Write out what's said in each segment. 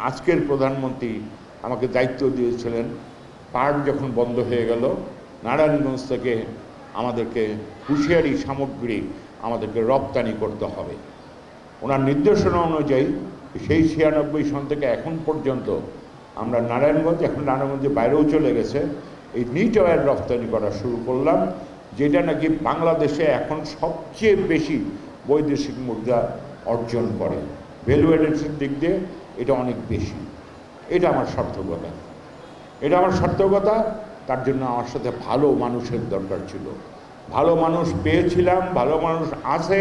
আজকের প্রধানমন্ত্রী আমাকে দায়িত্ব দিয়েছিলেন, পাট যখন বন্ধ হয়ে গেল নারায়ণগঞ্জ থেকে আমাদেরকে হুঁশিয়ারি সামগ্রী আমাদেরকে রপ্তানি করতে হবে। ওনার নির্দেশনা অনুযায়ী সেই 96 সন থেকে এখন পর্যন্ত আমরা নারায়ণগঞ্জ, এখন নারায়ণগঞ্জের বাইরেও চলে গেছে, এই নিট অয়েল রপ্তানি করা শুরু করলাম, যেটা নাকি বাংলাদেশে এখন সবচেয়ে বেশি বৈদেশিক মুদ্রা অর্জন করে। ভ্যালু এডিশন দিক দিয়ে এটা অনেক বেশি। এটা আমার সার্থকতা, এটা আমার সার্থকতা। তার জন্য আমার সাথে ভালো মানুষের দরকার ছিল। ভালো মানুষ পেয়েছিলাম, ভালো মানুষ আছে,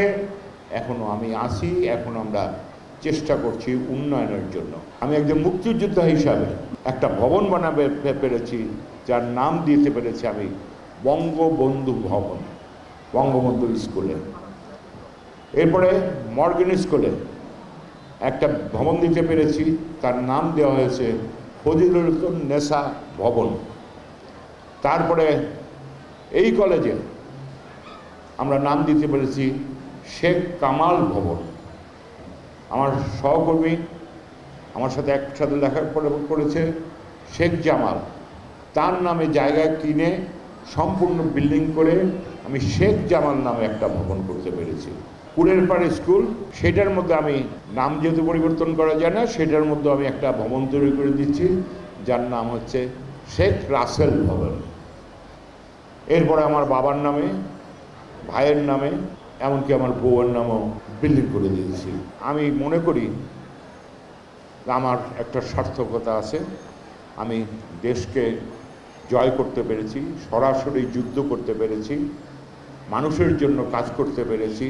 এখনও আমি আছি। এখন আমরা চেষ্টা করছি উন্নয়নের জন্য। আমি একজন মুক্তিযোদ্ধা হিসাবে একটা ভবন বানাতে পেরেছি, যার নাম দিতে পেরেছি আমি বঙ্গবন্ধু ভবন, বঙ্গবন্ধু স্কুলে। এরপরে মর্গেন স্কুলে একটা ভবন দিতে পেরেছি, তার নাম দেওয়া হয়েছে ফজিলুন্নেসা ভবন। তারপরে এই কলেজে আমরা নাম দিতে পেরেছি শেখ কামাল ভবন। আমার সহকর্মী আমার সাথে একসাথে লেখাপড়া করেছে শেখ জামাল, তার নামে জায়গা কিনে সম্পূর্ণ বিল্ডিং করে আমি শেখ জামাল নামে একটা ভবন করতে পেরেছি। কুড়ের পাড়ে স্কুল, সেটার মধ্যে আমি নাম যেহেতু পরিবর্তন করা যায় না, সেটার মধ্যে আমি একটা ভবন তৈরি করে দিচ্ছি, যার নাম হচ্ছে শেখ রাসেল ভবন। এরপরে আমার বাবার নামে, ভাইয়ের নামে, এমনকি আমার বউয়ের নামও বিল্ডিং করে দিয়েছি। আমি মনে করি আমার একটা সার্থকতা আছে। আমি দেশকে জয় করতে পেরেছি, সরাসরি যুদ্ধ করতে পেরেছি, মানুষের জন্য কাজ করতে পেরেছি।